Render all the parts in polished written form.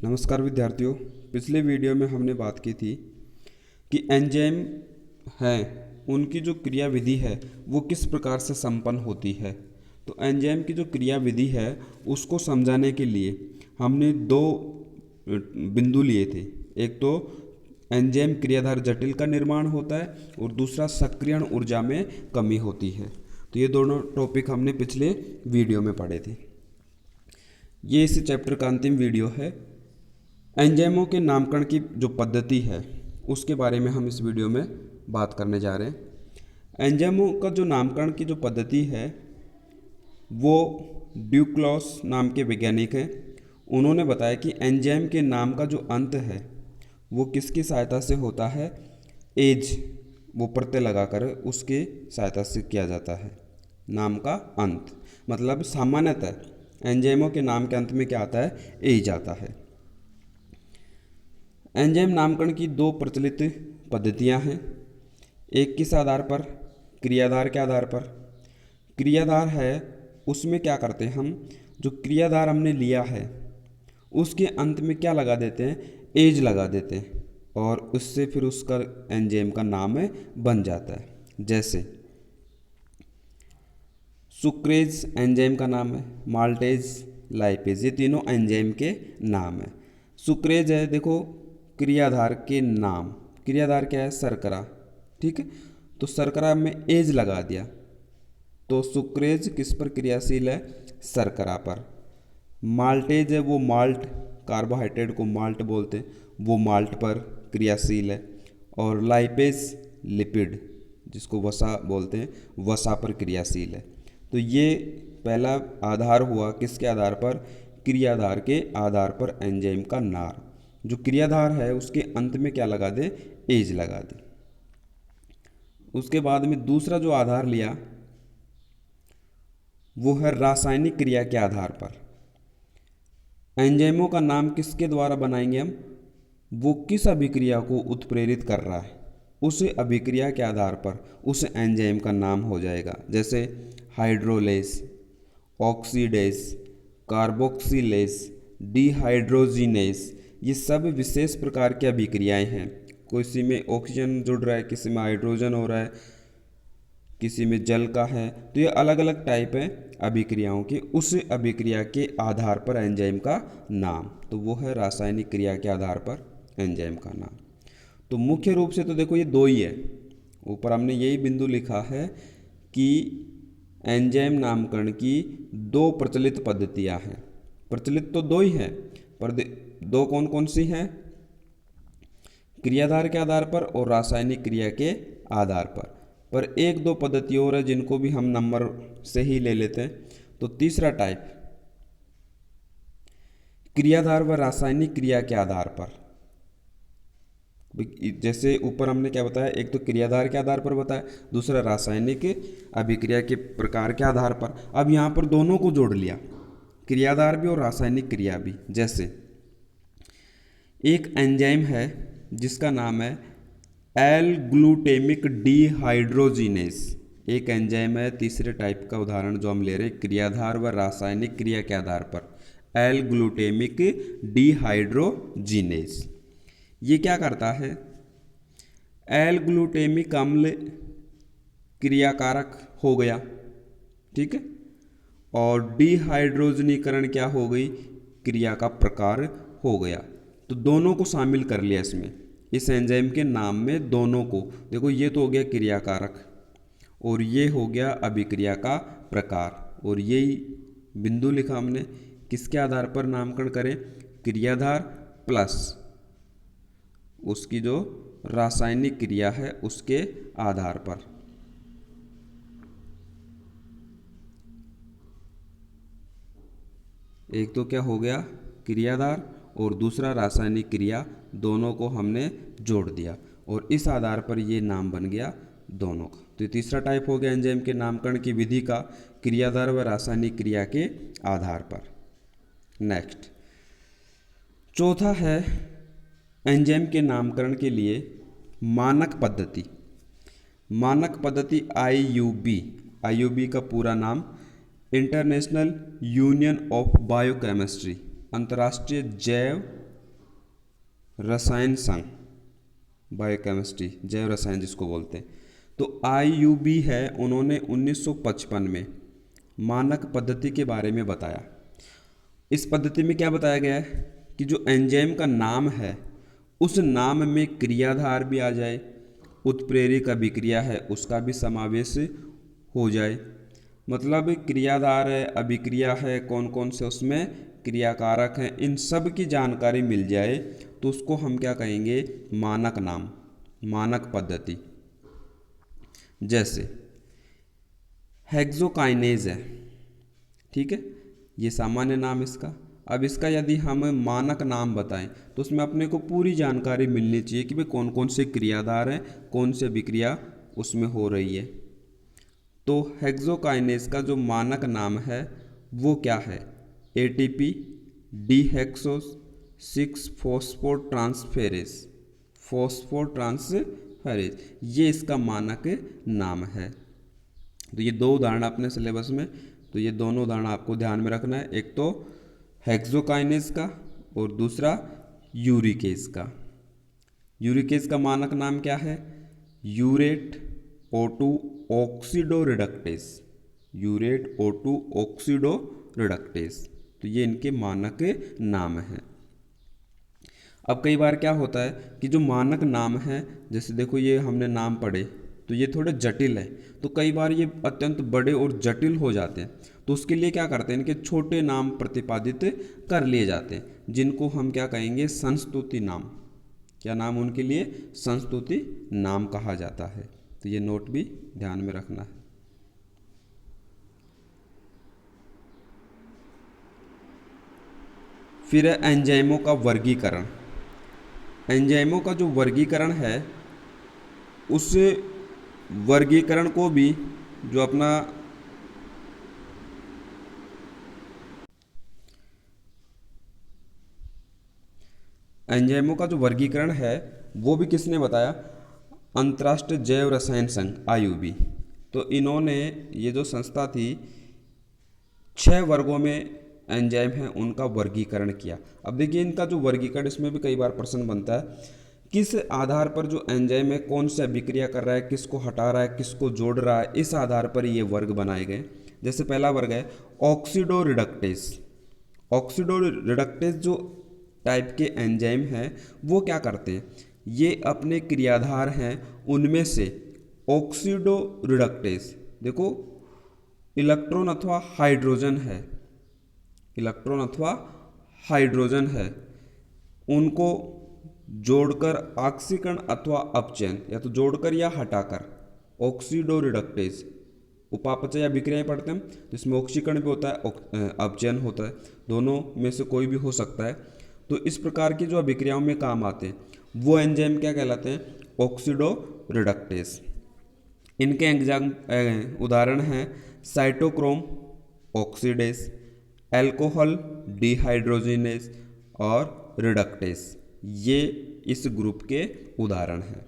नमस्कार विद्यार्थियों। पिछले वीडियो में हमने बात की थी कि एंजाइम हैं उनकी जो क्रिया विधि है वो किस प्रकार से संपन्न होती है। तो एंजाइम की जो क्रिया विधि है उसको समझाने के लिए हमने दो बिंदु लिए थे। एक तो एंजाइम क्रियाधार जटिल का निर्माण होता है और दूसरा सक्रियण ऊर्जा में कमी होती है। तो ये दोनों टॉपिक हमने पिछले वीडियो में पढ़े थे। ये इस चैप्टर का अंतिम वीडियो है। एंजाइमों के नामकरण की जो पद्धति है उसके बारे में हम इस वीडियो में बात करने जा रहे हैं। एंजाइमों का जो नामकरण की जो पद्धति है वो ड्यूक्लॉस नाम के वैज्ञानिक हैं। उन्होंने बताया कि एंजाइम के नाम का जो अंत है वो किसकी सहायता से होता है, एज वो प्रत्यय लगाकर उसके सहायता से किया जाता है। नाम का अंत मतलब सामान्यतः एंजाइमों के नाम के अंत में क्या आता है, एज आता है। एंजाइम नामकरण की दो प्रचलित पद्धतियां हैं। एक किस आधार पर, क्रियाधार के आधार पर। क्रियाधार है उसमें क्या करते हैं हम, जो क्रियाधार हमने लिया है उसके अंत में क्या लगा देते हैं, एज लगा देते हैं और उससे फिर उसका एंजाइम का नाम बन जाता है। जैसे सुक्रेज एंजाइम का नाम है, माल्टेज, लाइपेज, ये तीनों एंजाइम के नाम है। सुक्रेज है, देखो क्रियाधार के नाम, क्रियाधार क्या है, शर्करा, ठीक है। तो शर्करा में एज लगा दिया तो सुक्रेज किस पर क्रियाशील है, शर्करा पर। माल्टेज है वो माल्ट, कार्बोहाइड्रेट को माल्ट बोलते हैं, वो माल्ट पर क्रियाशील है। और लाइपेज लिपिड जिसको वसा बोलते हैं, वसा पर क्रियाशील है। तो ये पहला आधार हुआ किसके आधार पर, क्रियाधार के आधार पर एंजाइम का नाम। जो क्रियाधार है उसके अंत में क्या लगा दे, एज लगा दे। उसके बाद में दूसरा जो आधार लिया वो है रासायनिक क्रिया के आधार पर। एंजाइमों का नाम किसके द्वारा बनाएंगे हम, वो किस अभिक्रिया को उत्प्रेरित कर रहा है उस अभिक्रिया के आधार पर उस एंजाइम का नाम हो जाएगा। जैसे हाइड्रोलेस, ऑक्सीडेस, कार्बोक्सिलेस, डिहाइड्रोजिनेस, ये सब विशेष प्रकार की अभिक्रियाएं हैं। किसी में ऑक्सीजन जुड़ रहा है, किसी में हाइड्रोजन हो रहा है, किसी में जल का है। तो ये अलग अलग टाइप है अभिक्रियाओं की, उस अभिक्रिया के आधार पर एंजाइम का नाम, तो वो है रासायनिक क्रिया के आधार पर एंजाइम का नाम। तो मुख्य रूप से तो देखो ये दो ही है, ऊपर हमने यही बिंदु लिखा है कि एंजाइम नामकरण की दो प्रचलित पद्धतियां हैं। प्रचलित तो दो ही हैं पर दो कौन कौन सी हैं, क्रियाधार के आधार पर और रासायनिक क्रिया के आधार पर एक दो पद्धति और है जिनको भी हम नंबर से ही ले लेते हैं। तो तीसरा टाइप क्रियाधार व रासायनिक क्रिया के आधार पर, जैसे ऊपर हमने क्या बताया, एक तो क्रियाधार के आधार पर बताया, दूसरा रासायनिक अभिक्रिया के प्रकार के आधार पर। अब यहाँ पर दोनों को जोड़ लिया, क्रियाधार भी और रासायनिक क्रिया भी। जैसे एक एंजाइम है जिसका नाम है एल ग्लूटेमिक डिहाइड्रोजिनेस। एक एंजाइम है, तीसरे टाइप का उदाहरण जो हम ले रहे हैं क्रियाधार व रासायनिक क्रिया के आधार पर, एल ग्लूटेमिक डिहाइड्रोजिनेस। ये क्या करता है, एल ग्लूटेमिक अम्ल क्रियाकारक हो गया, ठीक है, और डिहाइड्रोजनीकरण क्या हो गई, क्रिया का प्रकार हो गया। तो दोनों को शामिल कर लिया इसमें, इस एंजाइम के नाम में दोनों को। देखो ये तो हो गया क्रियाकारक और ये हो गया अभिक्रिया का प्रकार, और यही बिंदु लिखा हमने किसके आधार पर नामकरण करें, क्रियाधार प्लस उसकी जो रासायनिक क्रिया है उसके आधार पर। एक तो क्या हो गया क्रियाधार और दूसरा रासायनिक क्रिया, दोनों को हमने जोड़ दिया और इस आधार पर ये नाम बन गया दोनों का। तो तीसरा टाइप हो गया एंजाइम के नामकरण की विधि का, क्रियाधार व रासायनिक क्रिया के आधार पर। नेक्स्ट चौथा है एंजाइम के नामकरण के लिए मानक पद्धति। मानक पद्धति IUB, IUB का पूरा नाम इंटरनेशनल यूनियन ऑफ बायोकेमिस्ट्री, अंतर्राष्ट्रीय जैव रसायन संघ, बायोकेमिस्ट्री, जैव रसायन जिसको बोलते हैं। तो IUB है, उन्होंने 1955 में मानक पद्धति के बारे में बताया। इस पद्धति में क्या बताया गया है कि जो एंजाइम का नाम है उस नाम में क्रियाधार भी आ जाए, उत्प्रेरक अभिक्रिया है उसका भी समावेश हो जाए। मतलब क्रियाधार है, अभिक्रिया है, कौन कौन से उसमें क्रियाकारक हैं, इन सब की जानकारी मिल जाए तो उसको हम क्या कहेंगे, मानक नाम, मानक पद्धति। जैसे हेक्सोकाइनेज है, ठीक है, ये सामान्य नाम इसका। अब इसका यदि हम मानक नाम बताएं तो उसमें अपने को पूरी जानकारी मिलनी चाहिए कि भाई कौन कौन से क्रियाधार हैं, कौन से अभिक्रिया उसमें हो रही है। तो हेक्सोकाइनेज का जो मानक नाम है वो क्या है, ATP डीहेक्सोस 6 फॉस्फोट्रांसफेरेज, फॉस्फोट्रांसफेरेज, ये इसका मानक नाम है। तो ये दो उदाहरण अपने सिलेबस में, तो ये दोनों उदाहरण आपको ध्यान में रखना है, एक तो हेक्सोकाइनेज का और दूसरा यूरिकेज का। यूरिकेज का मानक नाम क्या है, urate O2 oxido reductase, urate O2 oxido reductase. तो ये इनके मानक नाम हैं। अब कई बार क्या होता है कि जो मानक नाम है, जैसे देखो ये हमने नाम पढ़े तो ये थोड़े जटिल है, तो कई बार ये अत्यंत बड़े और जटिल हो जाते हैं, तो उसके लिए क्या करते हैं, इनके छोटे नाम प्रतिपादित कर लिए जाते हैं, जिनको हम क्या कहेंगे, संस्तुति नाम। क्या नाम उनके लिए, संस्तुति नाम कहा जाता है। तो ये नोट भी ध्यान में रखना है। फिर है एंजाइमों का वर्गीकरण। एंजाइमों का जो वर्गीकरण है उस वर्गीकरण को भी जो अपना एंजाइमों का जो वर्गीकरण है वो भी किसने बताया, अंतर्राष्ट्रीय जैव रसायन संघ IUB। तो इन्होंने, ये जो संस्था थी, 6 वर्गों में एंजाइम हैं उनका वर्गीकरण किया। अब देखिए इनका जो वर्गीकरण, इसमें भी कई बार प्रश्न बनता है, किस आधार पर जो एंजाइम है कौन सा अभिक्रिया कर रहा है, किसको हटा रहा है, किसको जोड़ रहा है, इस आधार पर ये वर्ग बनाए गए। जैसे पहला वर्ग है ऑक्सीडो रिडक्टेज। ऑक्सीडो रिडक्टेज जो टाइप के एंजाइम हैं वो क्या करते हैं, ये अपने क्रियाधार हैं उनमें से ऑक्सीडो रिडक्टेज, देखो इलेक्ट्रॉन अथवा हाइड्रोजन है, इलेक्ट्रॉन अथवा हाइड्रोजन है, उनको जोड़कर ऑक्सीकरण अथवा अपचयन, या तो जोड़कर या हटाकर, ऑक्सीडो रिडक्टेज, उपापचय अभिक्रियाएं पढ़ते हैं तो इसमें ऑक्सीकरण भी होता है, अपचयन होता है, दोनों में से कोई भी हो सकता है। तो इस प्रकार की जो अभिक्रियाओं में काम आते हैं वो एंजाइम क्या कहलाते हैं, ऑक्सीडो रिडक्टेज। इनके उदाहरण हैं साइटोक्रोम ऑक्सीडेज, अल्कोहल डिहाइड्रोजिनेज और रिडक्टेज, ये इस ग्रुप के उदाहरण हैं।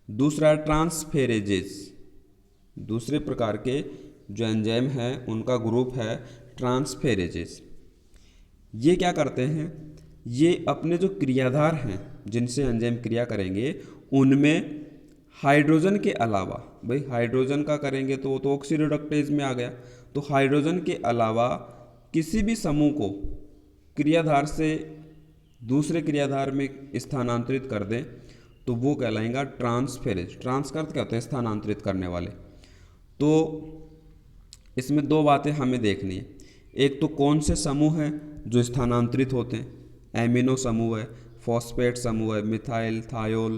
दूसरा ट्रांसफेरेजेस, दूसरे प्रकार के जो एंजाइम हैं उनका ग्रुप है ट्रांसफेरेजेस। ये क्या करते हैं, ये अपने जो क्रियाधार हैं जिनसे एंजाइम क्रिया करेंगे उनमें हाइड्रोजन के अलावा, भाई हाइड्रोजन का करेंगे तो वो तो ऑक्सीरिडक्टेज में आ गया, तो हाइड्रोजन के अलावा किसी भी समूह को क्रियाधार से दूसरे क्रियाधार में स्थानांतरित कर दें तो वो कहलाएगा ट्रांसफेरेज। ट्रांस का अर्थ क्या होता है, स्थानांतरित करने वाले। तो इसमें दो बातें हमें देखनी है, एक तो कौन से समूह हैं जो स्थानांतरित होते हैं, एमिनो समूह है, फॉस्फेट समूह है, मिथाइल, थायोल,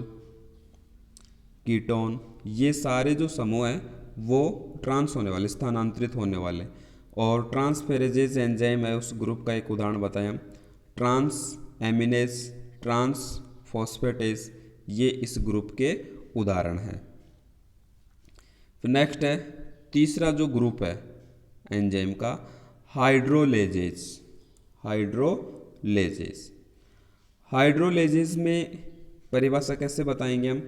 कीटोन, ये सारे जो समूह हैं वो ट्रांस होने वाले, स्थानांतरित होने वाले। और ट्रांसफेरेजेज एंजाइम है उस ग्रुप का एक उदाहरण बताएं हम, ट्रांस एमिनेज, ट्रांस फॉस्फेटेज, ये इस ग्रुप के उदाहरण हैं। फिर नेक्स्ट है तीसरा जो ग्रुप है एंजाइम का, हाइड्रोलेजेज। हाइड्रोलेजेज, हाइड्रोलेजेज में परिभाषा कैसे बताएंगे हम,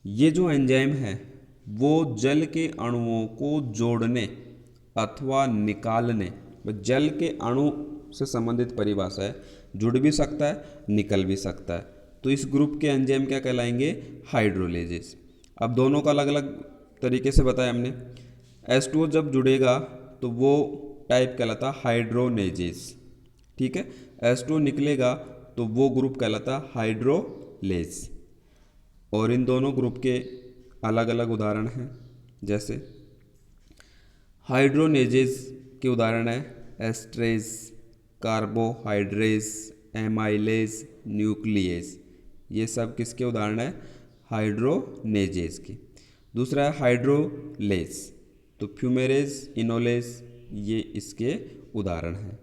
ये जो एंजाइम है वो जल के अणुओं को जोड़ने अथवा निकालने, जल के अणु से संबंधित परिभाषा है, जुड़ भी सकता है, निकल भी सकता है। तो इस ग्रुप के एंजाइम क्या कहलाएंगे? हाइड्रोलेजेस। अब दोनों का अलग अलग तरीके से बताया हमने। H2O जब जुड़ेगा तो वो टाइप कहलाता हाइड्रोनेजेस, ठीक है। H2O निकलेगा तो वो ग्रुप कहलाता हाइड्रोलेज। और इन दोनों ग्रुप के अलग अलग उदाहरण हैं, जैसे हाइड्रोनेजेस के उदाहरण है एस्ट्रेज, कार्बोहाइड्रेज, एमाइलेज, न्यूक्लियस। ये सब किसके उदाहरण है? हाइड्रोनेजेस के। दूसरा है हाइड्रोलेज, तो फ्यूमेरेज, इनोलेज, ये इसके उदाहरण हैं।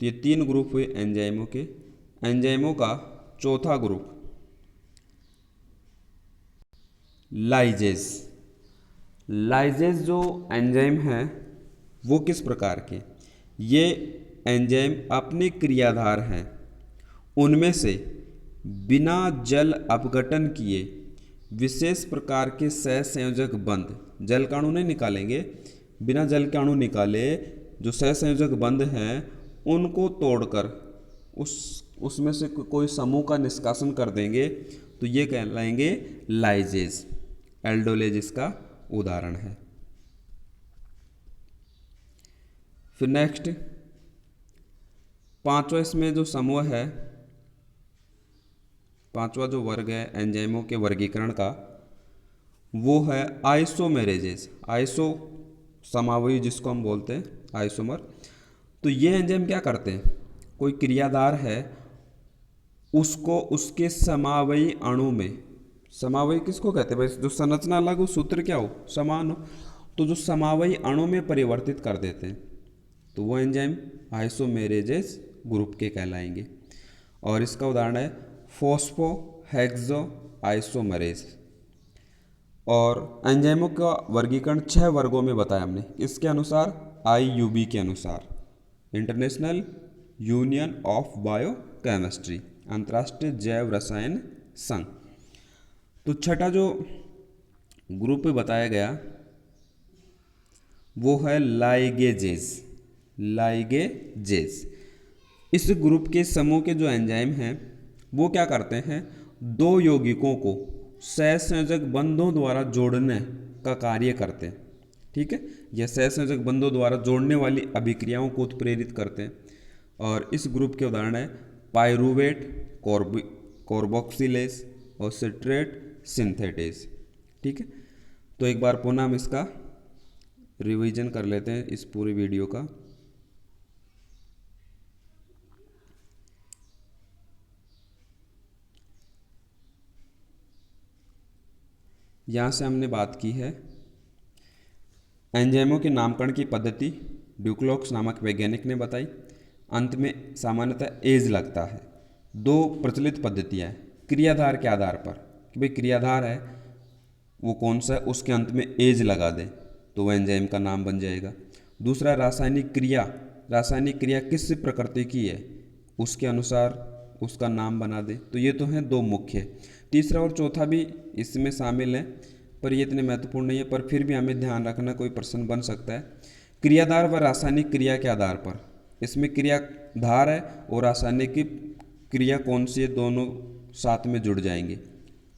तो ये 3 ग्रुप हुए एंजाइमों के। एंजाइमों का चौथा ग्रुप लाइजेज। लाइजेज जो एंजाइम हैं वो किस प्रकार के? ये एंजाइम अपने क्रियाधार हैं उनमें से बिना जल अपघटन किए विशेष प्रकार के सहसंयोजक बंध, जल का अणु नहीं निकालेंगे, बिना जल के अणु निकाले जो सहसंयोजक बंध हैं उनको तोड़कर उसमें से कोई समूह का निष्कासन कर देंगे, तो ये कहलाएंगे लाइजेज। एल्डोलेज इसका उदाहरण है। फिर नेक्स्ट पांचवा इसमें जो समूह है, पांचवा जो वर्ग है एंजाइमों के वर्गीकरण का, वो है आइसोमेरेजेस। आइसो समावयवी जिसको हम बोलते हैं, आइसोमर। तो ये एंजाइम क्या करते हैं? कोई क्रियाधार है उसको उसके समावयवी अणु में, समावयवी किसको कहते हैं भाई? जो संरचना अलग हो, सूत्र क्या हो? समान हो, तो जो समावयवी अणु में परिवर्तित कर देते हैं, तो वो एंजाइम आइसोमेरेजेस ग्रुप के कहलाएंगे। और इसका उदाहरण है फॉस्फोहेक्सो आइसोमरेज। और एंजाइमों का वर्गीकरण 6 वर्गों में बताया हमने। इसके अनुसार IUB के अनुसार, इंटरनेशनल यूनियन ऑफ बायोकेमिस्ट्री, अंतर्राष्ट्रीय जैव रसायन संघ। तो छठा जो ग्रुप बताया गया वो है लाइगेजेस। लाइगेजेस इस ग्रुप के समूह के जो एंजाइम हैं वो क्या करते हैं? 2 यौगिकों को सहसंयोजक बंधों द्वारा जोड़ने का कार्य करते हैं, ठीक है। यह सहसंयोजक बंधों द्वारा जोड़ने वाली अभिक्रियाओं को उत्प्रेरित करते हैं। और इस ग्रुप के उदाहरण है पायरूवेट, कार्बोक्सिलेज और सिट्रेट सिंथेटेज, ठीक है। तो एक बार पुनः हम इसका रिवीजन कर लेते हैं इस पूरी वीडियो का। यहाँ से हमने बात की है एंजाइमों के नामकरण की पद्धति, ड्यूक्लोक्स नामक वैज्ञानिक ने बताई। अंत में सामान्यतः एज लगता है। 2 प्रचलित पद्धतियाँ हैं क्रियाधार के आधार पर, कि भाई क्रियाधार है वो कौन सा है, उसके अंत में एज लगा दें तो वह एंजाइम का नाम बन जाएगा। दूसरा रासायनिक क्रिया, रासायनिक क्रिया किस प्रकृति की है उसके अनुसार उसका नाम बना दे। तो ये तो हैं 2 मुख्य। तीसरा और चौथा भी इसमें शामिल है, पर ये इतने महत्वपूर्ण नहीं है, पर फिर भी हमें ध्यान रखना, कोई प्रश्न बन सकता है। क्रियाधार व रासायनिक क्रिया के आधार पर, इसमें क्रियाधार है और रासायनिक की क्रिया कौन सी है, दोनों साथ में जुड़ जाएंगे।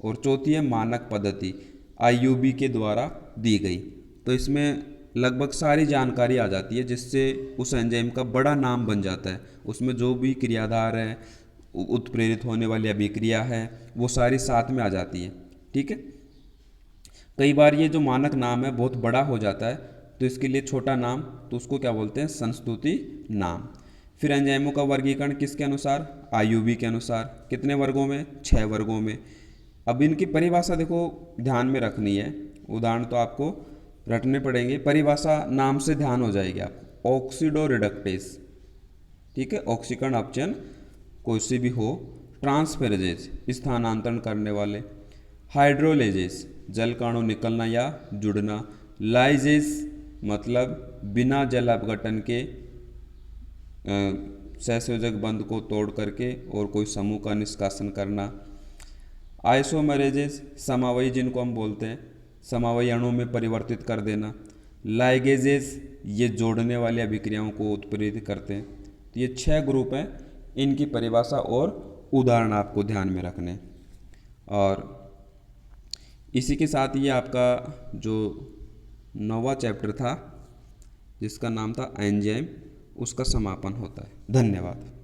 और चौथी है मानक पद्धति, IUB के द्वारा दी गई। तो इसमें लगभग सारी जानकारी आ जाती है जिससे उस एंजाइम का बड़ा नाम बन जाता है। उसमें जो भी क्रियाधार है, उत्प्रेरित होने वाली अभिक्रिया है, वो सारी साथ में आ जाती है, ठीक है। कई बार ये जो मानक नाम है बहुत बड़ा हो जाता है, तो इसके लिए छोटा नाम, तो उसको क्या बोलते हैं? संस्तुति नाम। फिर एंजाइमों का वर्गीकरण किसके अनुसार? IUB के अनुसार। कितने वर्गों में? 6 वर्गों में। अब इनकी परिभाषा देखो ध्यान में रखनी है, उदाहरण तो आपको रटने पड़ेंगे, परिभाषा नाम से ध्यान हो जाएगी आपको। ऑक्सीडो रिडक्टेस, ठीक है, ऑक्सीकरण अपचयन कोई सी भी हो। ट्रांसफेरेजेस, स्थानांतरण करने वाले। हाइड्रोलेजेस, जल का अणु निकलना या जुड़ना। लाइजेस मतलब बिना जल अपघटन के सहसंयोजक बंध को तोड़ करके और कोई समूह का निष्कासन करना। आइसोमेरेजेस, समावयी जिनको हम बोलते हैं, समावयी अणु में परिवर्तित कर देना। लाइगेजेस, ये जोड़ने वाली अभिक्रियाओं को उत्प्रेरित करते हैं। तो ये 6 ग्रुप हैं इनकी परिभाषा और उदाहरण आपको ध्यान में रखने। और इसी के साथ ये आपका जो 9वां चैप्टर था जिसका नाम था एंजाइम, उसका समापन होता है। धन्यवाद।